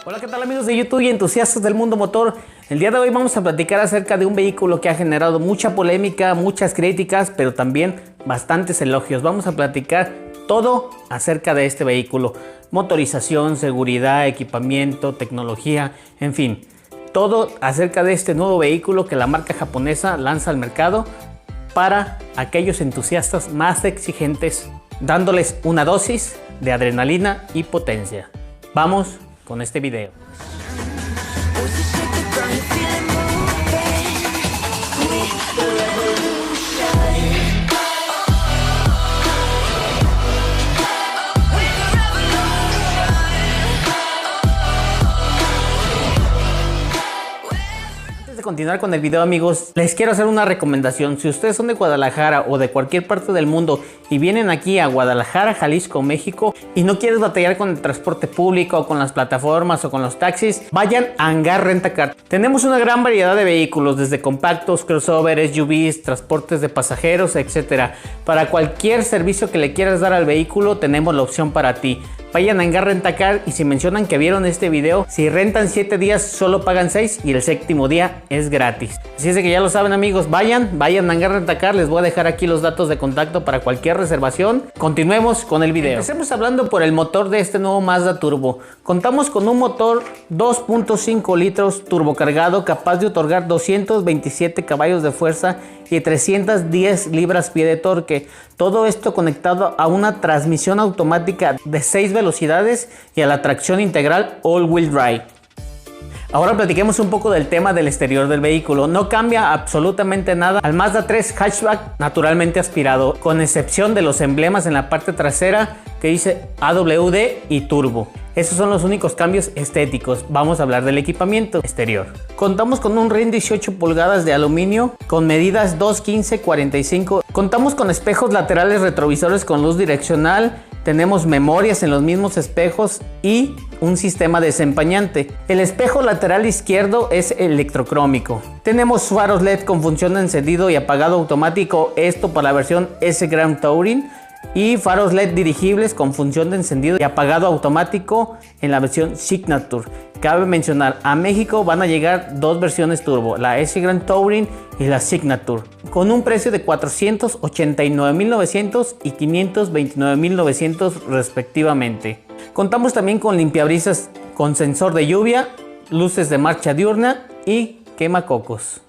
Hola, ¿qué tal amigos de YouTube y entusiastas del mundo motor? El día de hoy vamos a platicar acerca de un vehículo que ha generado mucha polémica, muchas críticas, pero también bastantes elogios. Vamos a platicar todo acerca de este vehículo: motorización, seguridad, equipamiento, tecnología, en fin, todo acerca de este nuevo vehículo que la marca japonesa lanza al mercado para aquellos entusiastas más exigentes, dándoles una dosis de adrenalina y potencia. Vamos con este video. Continuar con el video, amigos, les quiero hacer una recomendación. Si ustedes son de Guadalajara o de cualquier parte del mundo y vienen aquí a Guadalajara, Jalisco, México, y no quieres batallar con el transporte público o con las plataformas o con los taxis, vayan a Hangar Rent a Car. Tenemos una gran variedad de vehículos, desde compactos, crossover, SUVs, transportes de pasajeros, etcétera. Para cualquier servicio que le quieras dar al vehículo, tenemos la opción para ti. Vayan a Hangar Rent a Car y si mencionan que vieron este video, si rentan 7 días solo pagan 6 y el séptimo día es gratis. Así es de que ya lo saben, amigos, vayan a Hangar Rent a Car. Les voy a dejar aquí los datos de contacto para cualquier reservación. Continuemos con el video. Empecemos hablando por el motor de este nuevo Mazda Turbo. Contamos con un motor 2.5 litros turbocargado capaz de otorgar 227 caballos de fuerza y 310 libras-pie de torque. Todo esto conectado a una transmisión automática de 6 velocidades y a la tracción integral all-wheel drive. Ahora platiquemos un poco del tema del exterior del vehículo. No cambia absolutamente nada al Mazda 3 hatchback naturalmente aspirado, con excepción de los emblemas en la parte trasera que dice AWD y Turbo. Esos son los únicos cambios estéticos. Vamos a hablar del equipamiento exterior. Contamos con un rin 18 pulgadas de aluminio con medidas 2.15/45. Contamos con espejos laterales retrovisores con luz direccional. Tenemos memorias en los mismos espejos y un sistema desempañante. El espejo lateral izquierdo es electrocrómico. Tenemos faros LED con función de encendido y apagado automático, esto para la versión S Grand Touring, y faros LED dirigibles con función de encendido y apagado automático en la versión Signature. Cabe mencionar, a México van a llegar dos versiones turbo, la S Grand Touring y la Signature, con un precio de 489.900 y 529.900 respectivamente. Contamos también con limpiabrisas con sensor de lluvia, luces de marcha diurna y quemacocos.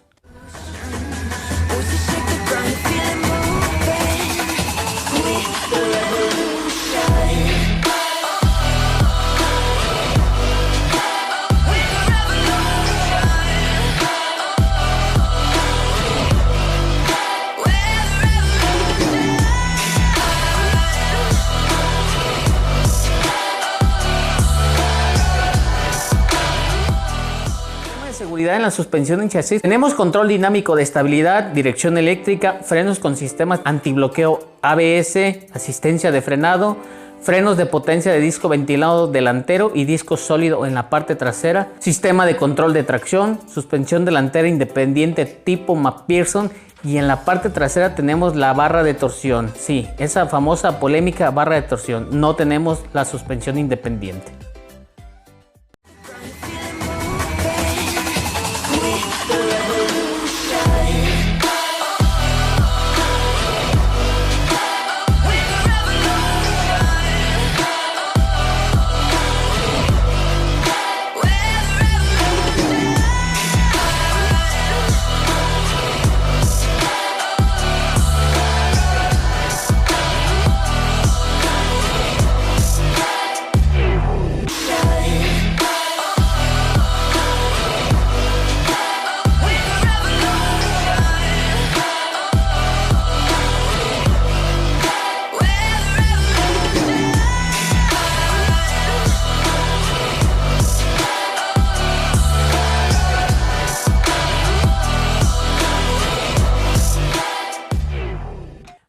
Seguridad en la suspensión en chasis. Tenemos control dinámico de estabilidad, dirección eléctrica, frenos con sistemas antibloqueo ABS, asistencia de frenado, frenos de potencia de disco ventilado delantero y disco sólido en la parte trasera, sistema de control de tracción, suspensión delantera independiente tipo McPherson, y en la parte trasera tenemos la barra de torsión. Sí, esa famosa polémica barra de torsión. No tenemos la suspensión independiente.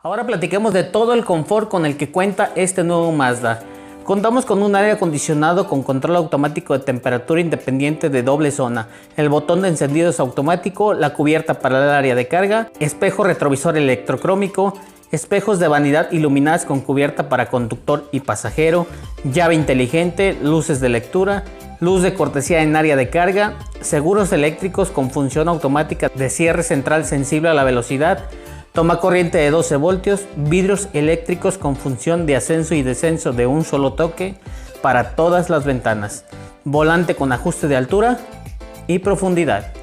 Ahora platiquemos de todo el confort con el que cuenta este nuevo Mazda. Contamos con un aire acondicionado con control automático de temperatura independiente de doble zona, el botón de encendido es automático, la cubierta para el área de carga, espejo retrovisor electrocrómico, espejos de vanidad iluminadas con cubierta para conductor y pasajero, llave inteligente, luces de lectura, luz de cortesía en área de carga, seguros eléctricos con función automática de cierre central sensible a la velocidad, toma corriente de 12 voltios, vidrios eléctricos con función de ascenso y descenso de un solo toque para todas las ventanas, volante con ajuste de altura y profundidad.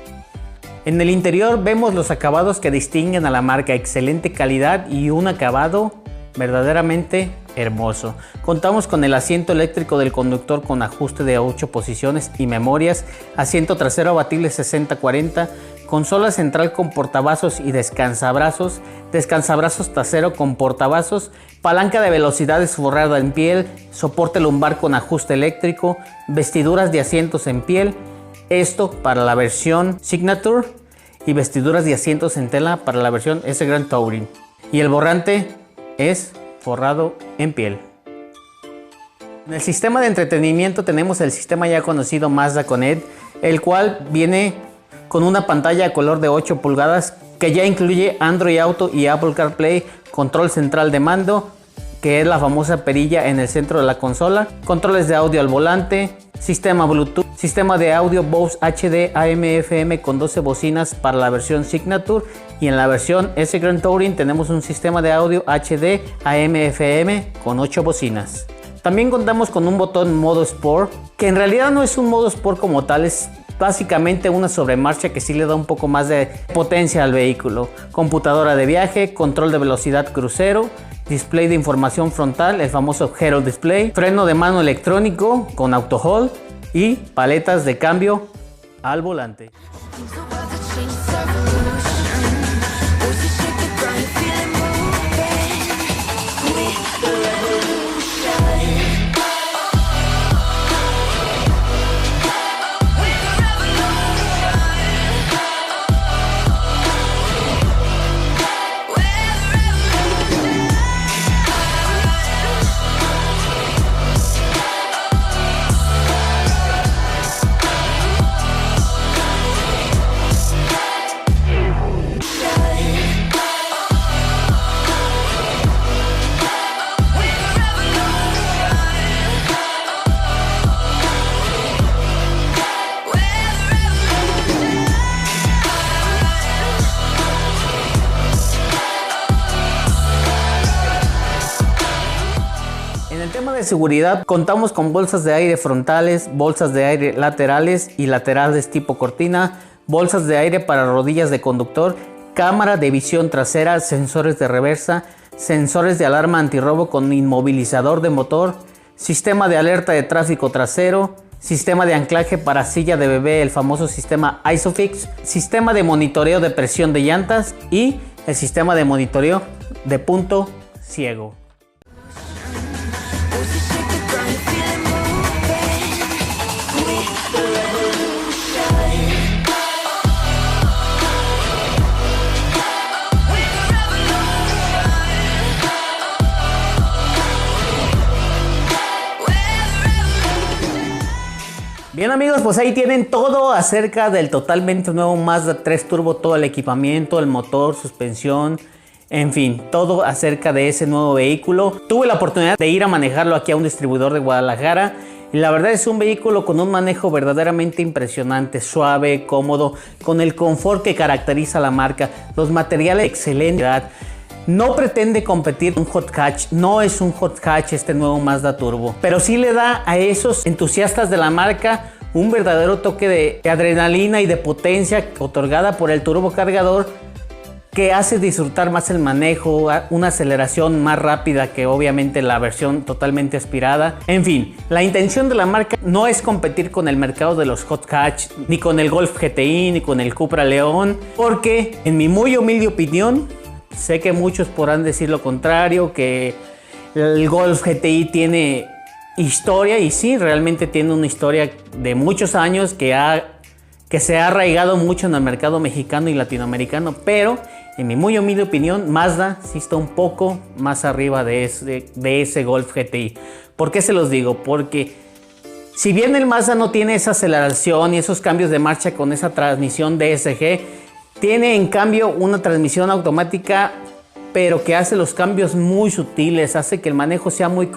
En el interior vemos los acabados que distinguen a la marca, excelente calidad y un acabado verdaderamente hermoso. Contamos con el asiento eléctrico del conductor con ajuste de 8 posiciones y memorias, asiento trasero abatible 60-40, consola central con portavasos y descansabrazos trasero con portavasos, palanca de velocidades forrada en piel, soporte lumbar con ajuste eléctrico, vestiduras de asientos en piel, esto para la versión Signature, y vestiduras de asientos en tela para la versión S Grand Touring. Y el volante es forrado en piel. En el sistema de entretenimiento tenemos el sistema ya conocido Mazda Connect, el cual viene con una pantalla a color de 8 pulgadas que ya incluye Android Auto y Apple CarPlay, control central de mando, que es la famosa perilla en el centro de la consola, controles de audio al volante, sistema Bluetooth, sistema de audio Bose HD AM/FM con 12 bocinas para la versión Signature, y en la versión S Grand Touring tenemos un sistema de audio HD AM/FM con 8 bocinas. También contamos con un botón modo Sport, que en realidad no es un modo Sport como tal, es básicamente una sobremarcha que sí le da un poco más de potencia al vehículo. Computadora de viaje, control de velocidad crucero, display de información frontal, el famoso Hero Display, freno de mano electrónico con auto hold y paletas de cambio al volante. En el tema de seguridad contamos con bolsas de aire frontales, bolsas de aire laterales y laterales tipo cortina, bolsas de aire para rodillas de conductor, cámara de visión trasera, sensores de reversa, sensores de alarma antirrobo con inmovilizador de motor, sistema de alerta de tráfico trasero, sistema de anclaje para silla de bebé, el famoso sistema Isofix, sistema de monitoreo de presión de llantas y el sistema de monitoreo de punto ciego. Bien amigos, pues ahí tienen todo acerca del totalmente nuevo Mazda 3 Turbo, todo el equipamiento, el motor, suspensión, en fin, todo acerca de ese nuevo vehículo. Tuve la oportunidad de ir a manejarlo aquí a un distribuidor de Guadalajara y la verdad es un vehículo con un manejo verdaderamente impresionante, suave, cómodo, con el confort que caracteriza a la marca, los materiales excelentes. No pretende competir con un hot hatch, no es un hot hatch este nuevo Mazda Turbo, pero sí le da a esos entusiastas de la marca un verdadero toque de adrenalina y de potencia otorgada por el turbocargador, que hace disfrutar más el manejo, una aceleración más rápida que obviamente la versión totalmente aspirada. En fin, la intención de la marca no es competir con el mercado de los hot hatch, ni con el Golf GTI, ni con el Cupra León, porque en mi muy humilde opinión, sé que muchos podrán decir lo contrario, que el Golf GTI tiene historia, y sí, realmente tiene una historia de muchos años que se ha arraigado mucho en el mercado mexicano y latinoamericano, pero en mi muy humilde opinión, Mazda sí está un poco más arriba de ese Golf GTI. ¿Por qué se los digo? Porque si bien el Mazda no tiene esa aceleración y esos cambios de marcha con esa transmisión DSG, tiene en cambio una transmisión automática, pero que hace los cambios muy sutiles, hace que el manejo sea muy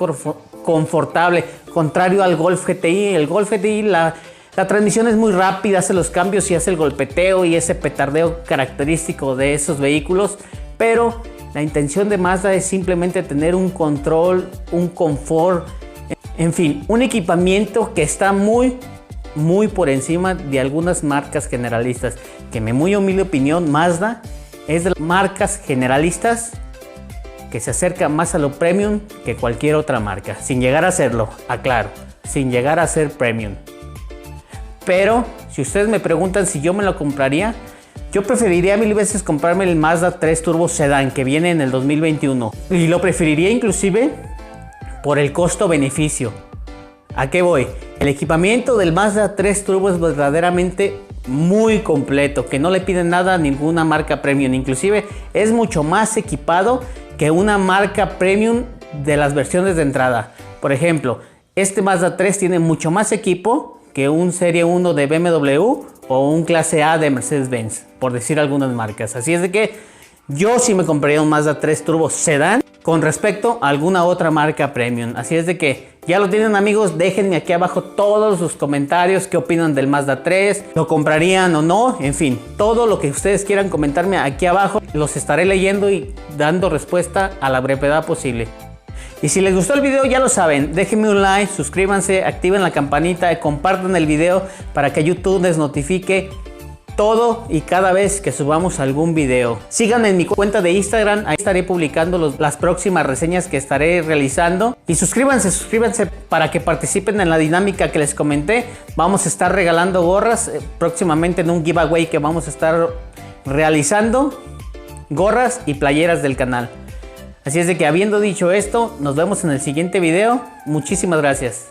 confortable, contrario al Golf GTI. El Golf GTI, la transmisión es muy rápida, hace los cambios y hace el golpeteo y ese petardeo característico de esos vehículos, pero la intención de Mazda es simplemente tener un control, un confort, en fin, un equipamiento que está muy por encima de algunas marcas generalistas, que en mi muy humilde opinión Mazda es de las marcas generalistas que se acerca más a lo premium que cualquier otra marca, sin llegar a serlo, aclaro, sin llegar a ser premium. Pero si ustedes me preguntan si yo me lo compraría, yo preferiría mil veces comprarme el Mazda 3 Turbo Sedan que viene en el 2021. Y lo preferiría inclusive por el costo-beneficio. ¿A qué voy? El equipamiento del Mazda 3 Turbo es verdaderamente muy completo, que no le piden nada a ninguna marca premium. Inclusive es mucho más equipado que una marca premium de las versiones de entrada. Por ejemplo, este Mazda 3 tiene mucho más equipo que un Serie 1 de BMW o un Clase A de Mercedes-Benz, por decir algunas marcas. Así es de que yo sí me compraría un Mazda 3 Turbo Sedan con respecto a alguna otra marca premium. Así es de que ya lo tienen, amigos, déjenme aquí abajo todos sus comentarios, qué opinan del Mazda 3, lo comprarían o no, en fin, todo lo que ustedes quieran comentarme aquí abajo, los estaré leyendo y dando respuesta a la brevedad posible. Y si les gustó el video, ya lo saben, déjenme un like, suscríbanse, activen la campanita y compartan el video para que YouTube les notifique todo y cada vez que subamos algún video. Síganme en mi cuenta de Instagram, ahí estaré publicando las próximas reseñas que estaré realizando. Y suscríbanse para que participen en la dinámica que les comenté. Vamos a estar regalando gorras próximamente en un giveaway que vamos a estar realizando. Gorras y playeras del canal. Así es de que habiendo dicho esto, nos vemos en el siguiente video. Muchísimas gracias.